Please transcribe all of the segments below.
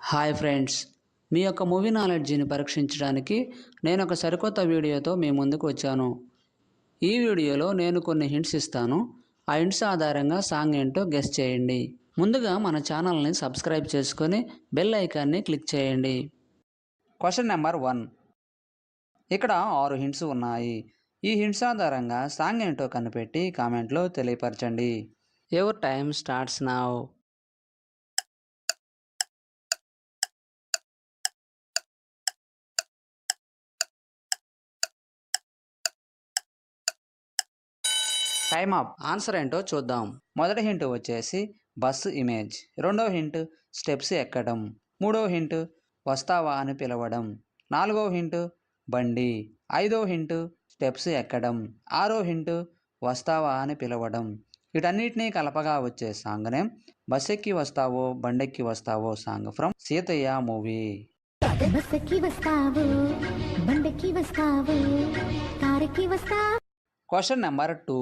Hi friends, మీ యొక్క movie నాలెడ్జిని పరీక్షించడానికి నేను ఒక సరికొత్త వీడియోతో మీ ముందుకు వచ్చాను. ఈ వీడియోలో నేను కొన్ని హింట్స్ ఇస్తాను. ఆ హింట్స్ ఆధారంగా సాంగ్ ఏంటో గెస్ చేయండి. ముందుగా మన ఛానల్ని సబ్స్క్రైబ్ చేసుకొని బెల్ ఐకాన్ని క్లిక్ చేయండి. Question number 1. ఇక్కడ 6 హింట్స్ ఉన్నాయి. ఈ హింట్స్ ఆధారంగా సాంగ్ ఏంటో కనిపెట్టి కామెంట్లో తెలియపరచండి. Your time starts now. Time up. Answer ఏంటో చూద్దాం. మొదటి హింట్ వచ్చేసి బస్సు ఇమేజ్, రెండో హింట్ స్టెప్స్ ఎక్కడం, మూడో హింట్ వస్తావా అని పిలవడం, నాలుగో హింట్ బండి, ఐదో హింట్ స్టెప్స్ ఎక్కడం, ఆరో హింట్ వస్తావా అని పిలవడం. వీటన్నిటినీ కలపగా వచ్చే సాంగ్ నేమ్ బస్ ఎక్కి వస్తావో బండెక్కి వస్తావో song from Seethayya movie. Question number 2.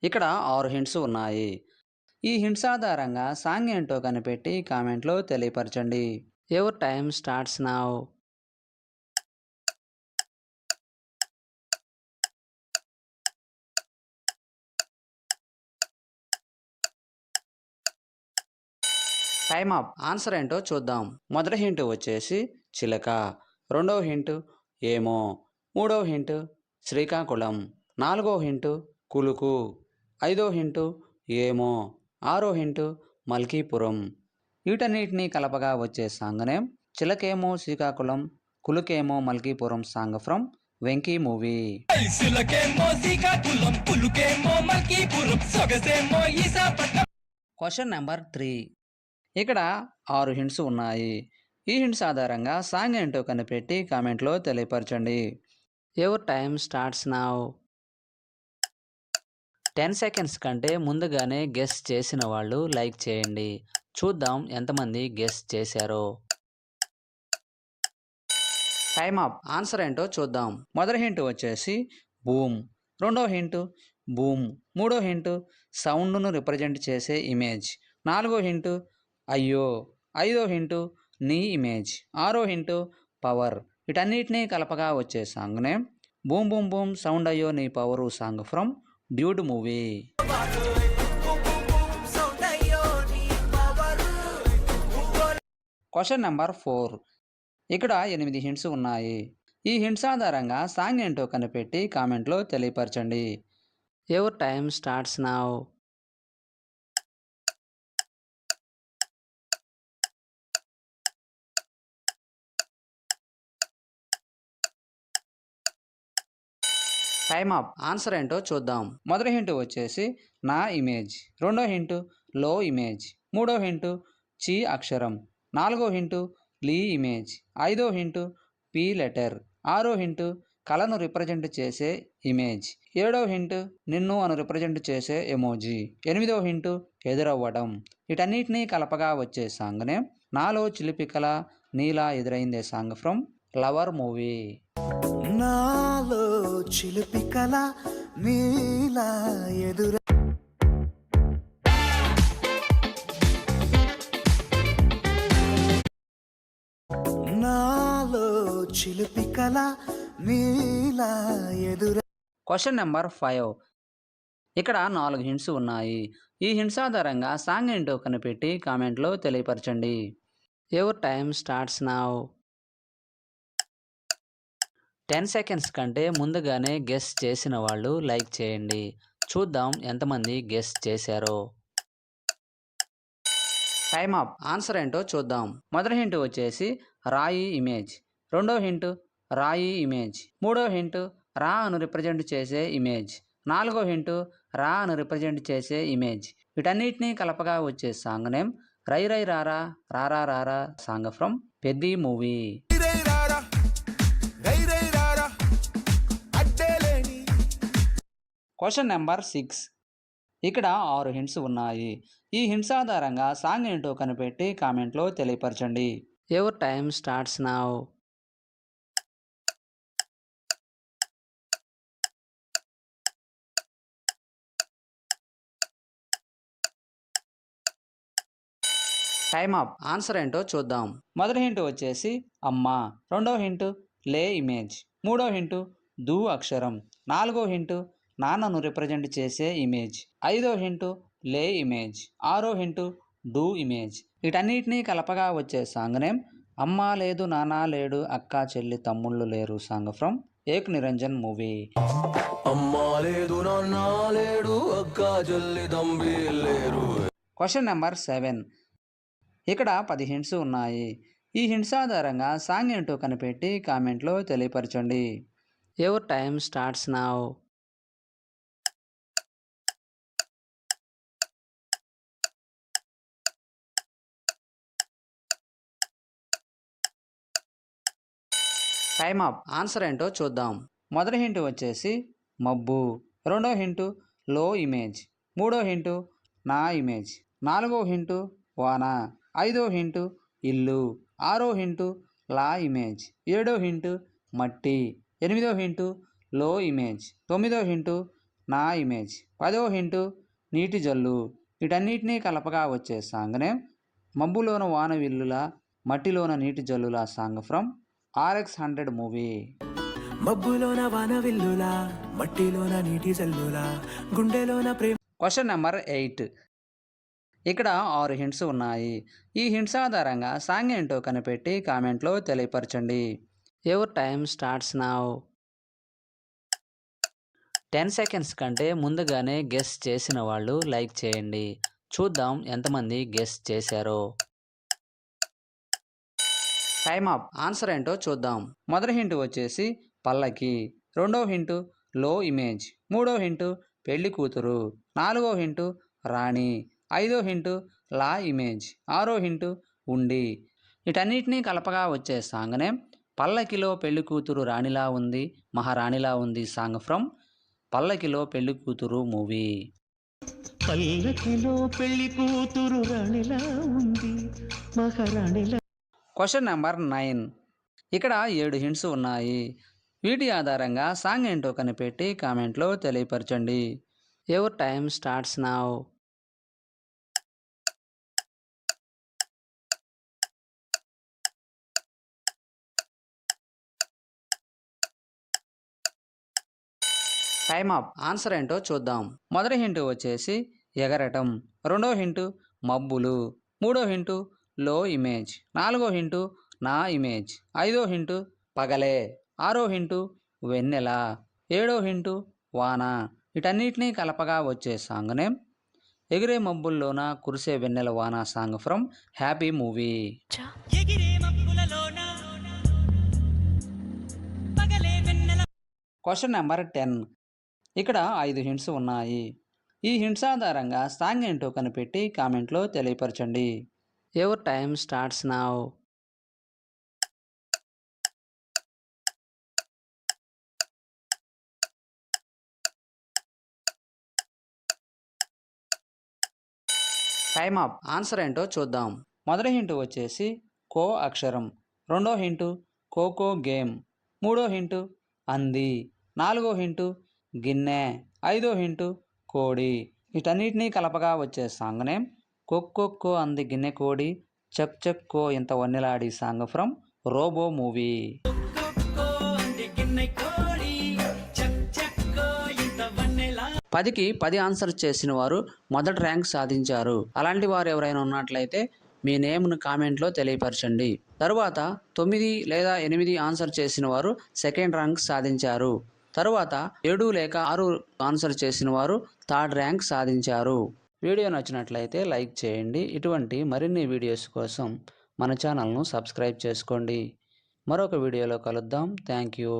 ఇక్కడ 6 హింట్స్ ఉన్నాయి. ఈ హింట్స్ ఆధారంగా సాంగ్ ఏంటో కనిపెట్టి కామెంట్లో తెలియపరచండి. Your time starts now. Time up. Answer ఏంటో చూద్దాం. మొదటి హింట్ వచ్చేసి చిలక, రెండో హింట్ ఏమో, మూడో హింట్ శ్రీకాకుళం, నాలుగో హింట్ కులుకు, ఐదో హింటు ఏమో, ఆరో హింటు మల్కీపురం. వీటన్నిటినీ కలపగా వచ్చే సాంగ్ నేమ్ చిలకేమో శ్రీకాకుళం, కులుకేమో Malkipuram song from Venky movie. Question number 3. ఇక్కడ 6 హింట్స్ ఉన్నాయి. ఈ హింట్స్ ఆధారంగా సాంగ్ ఏంటో కనిపెట్టి కామెంట్లో తెలియపరచండి. Your time starts now. 10 seconds కంటే ముందుగానే గెస్ చేసిన వాళ్ళు లైక్ చేయండి. చూద్దాం ఎంతమంది గెస్ చేశారో. Time up. ఆన్సర్ ఏంటో చూద్దాం. మొదటి హింట్ వచ్చేసి బూమ్, రెండో హింట్ బూమ్, మూడో హింట్ సౌండ్ను రిప్రజెంట్ చేసే ఇమేజ్, నాలుగో హింట్ అయ్యో, ఐదో హింట్ నీ ఇమేజ్, ఆరో హింట్ పవర్. వీటన్నిటినీ కలపగా వచ్చే song name boom boom boom sound అయ్యో నీ power song from dude movie. Question number 4. ఇక్కడ 8 హింట్స్ ఉన్నాయి. ఈ హింట్స్ ఆధారంగా సాంగ్ ఏంటో కనిపెట్టి కామెంట్లో తెలియపరచండి. Your time starts now. Time up. Answer ఏంటో చూద్దాం. మొదటి హింట్ వచ్చేసి నా ఇమేజ్, రెండో హింట్ లో ఇమేజ్, మూడో హింట్ చి అక్షరం, నాలుగో హింట్ లీ ఇమేజ్, ఐదో హింట్ పి లెటర్, ఆరో హింట్ కళను రిప్రజెంట్ చేసే ఇమేజ్, ఏడో హింట్ నిన్ను అను రిప్రజెంట్ చేసే ఎమోజీ, ఎనిమిదో హింట్ ఎదురవ్వడం. వీటన్నిటినీ కలపగా వచ్చే సాంగ్ నేమ్ నాలో చిలిపికల నీలా ఎదురైందే సాంగ్ ఫ్రమ్ లవర్ మూవీ. నాలో చిలిపికల నీలా ఎదుర నాలో చిలిపికల నీలా ఎదుర. Question number 5. ఇక్కడ 4 హింట్స్ ఉన్నాయి. ఈ హింట్స్ ఆధారంగా సాంగ్ ఏంటో కనిపెట్టి కామెంట్లో తెలియపరచండి. Your time starts now. 10 seconds కంటే ముందుగానే గెస్ చేసిన వాళ్ళు లైక్ చేయండి. చూద్దాం ఎంతమంది గెస్ చేశారో. Time up. ఆన్సర్ ఏంటో చూద్దాం. మొదటి హింట్ వచ్చేసి రాయి ఇమేజ్, రెండో హింట్ రాయి ఇమేజ్, మూడో హింట్ రా అను రిప్రజెంట్ చేసే ఇమేజ్, నాలుగో హింట్ రా అను రిప్రజెంట్ చేసే ఇమేజ్. వీటన్నిటినీ కలపగా వచ్చే సాంగ్ నేమ్ రై రై రారా రారా రారా song from Peddi movie. Question number 6. ఇక్కడ 6 హింట్స్ ఉన్నాయి. ఈ హింట్స్ ఆధారంగా సాంగ్ ఏంటో కనిపెట్టి కామెంట్లో తెలియపరచండి. Your time starts now. Time up. Answer ఏంటో చూద్దాం. మొదటి హింట్ వచ్చేసి అమ్మ, రెండో హింట్ లే ఇమేజ్, మూడో హింట్ దు అక్షరం, నాలుగో హింట్ నాన్నను రిప్రజెంట్ చేసే ఇమేజ్, ఐదో హింట్ లే ఇమేజ్, ఆరో హింట్ డూ ఇమేజ్. వీటన్నిటినీ కలపగా వచ్చే సాంగ్ నేమ్ అమ్మ లేదు నాన్న లేడు అక్క చెల్లి తమ్ముళ్ళు లేరు song from Ek Niranjan movie. అమ్మా లేదు నాన్న లేడు అక్క చెల్లి తమ్మి లేరు. Question number 7. ఇక్కడ 10 హింట్స్ ఉన్నాయి. ఈ హింట్స్ ఆధారంగా సాంగ్ ఏంటో కనిపెట్టి కామెంట్లో తెలియపరచండి. Your time starts now. Time up. Answer ఏంటో చూద్దాం. మొదటి హింట్ వచ్చేసి మబ్బు, రెండో హింటు లో ఇమేజ్, మూడో హింటు నా ఇమేజ్, నాలుగో హింటు వాన, ఐదో హింటు ఇల్లు, ఆరో హింటు లా ఇమేజ్, ఏడో హింటు మట్టి, ఎనిమిదో హింటు లో ఇమేజ్, తొమ్మిదో హింటు నా ఇమేజ్, పదో హింటు నీటి జల్లు. వీటన్నిటినీ కలపగా వచ్చే సాంగ్నే మబ్బులోన వాన విల్లుల మట్టిలోన నీటి జల్లుల సాంగ్ ఫ్రమ్ RX100 మూవీ. మబ్బులోన వాన విల్లులా మట్టిలోన నీటి జల్లులా గుండెలోన ప్రేమ. Question number 8. ఇక్కడ 6 హింట్స్ ఉన్నాయి. ఈ హింట్స్ ఆధారంగా సాంగ్ ఏంటో కనిపెట్టి కామెంట్లో తెలియపరచండి. Your time starts now. 10 seconds కంటే ముందుగానే గెస్ చేసిన వాళ్ళు లైక్ చేయండి. చూద్దాం ఎంతమంది గెస్ చేశారో. Time up. ఆన్సర్ ఏంటో చూద్దాం. మొదటి హింట్ వచ్చేసి పల్లకి, రెండో హింటు లో ఇమేజ్, మూడో హింటు పెళ్లి కూతురు, నాలుగో హింటు రాణి, ఐదో హింటు లా ఇమేజ్, ఆరో హింటు ఉండి. వీటన్నిటినీ కలపగా వచ్చే సాంగ్ నేమ్ పల్లకిలో పెళ్లి కూతురు రాణిలా ఉంది మహారాణిలా ఉంది సాంగ్ ఫ్రమ్ పల్లకిలో పెళ్లి కూతురు మూవీ. పల్లకిలో పెళ్లి కూతురు రాణిలా ఉంది మహారాణిలా. Question number 9. ఇక్కడ 7 హింట్స్ ఉన్నాయి. వీటి ఆధారంగా సాంగ్ ఏంటో కనిపెట్టి కామెంట్లో తెలియపరచండి. Your time starts now. Time up. Answer ఏంటో చూద్దాం. మొదటి హింటు వచ్చేసి ఎగరటం, రెండో హింటు మబ్బులు, మూడో హింటు లో ఇమేజ్, నాలుగో హింటు నా ఇమేజ్, ఐదో హింటు పగలే, ఆరో హింటు వెన్నెల, ఏడో హింటు వాన. వీటన్నిటినీ కలపగా వచ్చే సాంగ్ నేమ్ ఎగిరే మబ్బుల్లోన కురిసే వెన్నెల వాన song from happy movie. Question number 10. ఇక్కడ 5 హింట్స్ ఉన్నాయి. ఈ హింట్స్ ఆధారంగా సాంగ్ ఏంటో కనిపెట్టి కామెంట్లో తెలియపరచండి. Your time starts now. Time up. Answer ఏంటో చూద్దాం. మొదటి హింటు వచ్చేసి కో అక్షరం, రెండో హింటు కోకో గేమ్, మూడో హింటు అంది, నాలుగో హింటు గిన్నె, ఐదో హింటు కోడి. వీటన్నిటినీ కలపగా వచ్చే సాంగ్ నేమ్ కొక్కొక్కో అంది గిన్నె కోడి చక్ చక్ కో ఇంత వన్నెలాడి సాంగ్ ఫ్రమ్ రోబో మూవీ. 10కి 10 ఆన్సర్ చేసిన వారు మొదటి ర్యాంక్ సాధించారు. అలాంటి వారు ఎవరైనా ఉన్నట్లయితే మీ నేమ్ను కామెంట్లో తెలియపరచండి. తరువాత 9 లేదా 8 ఆన్సర్ చేసిన వారు సెకండ్ ర్యాంక్ సాధించారు. తరువాత 7 లేక 6 ఆన్సర్ చేసిన వారు థర్డ్ ర్యాంక్ సాధించారు. వీడియో నచ్చినట్లయితే లైక్ చేయండి. ఇటువంటి మరిన్ని వీడియోస్ కోసం మన ఛానల్ను సబ్స్క్రైబ్ చేసుకోండి. మరొక వీడియోలో కలుద్దాం. Thank you.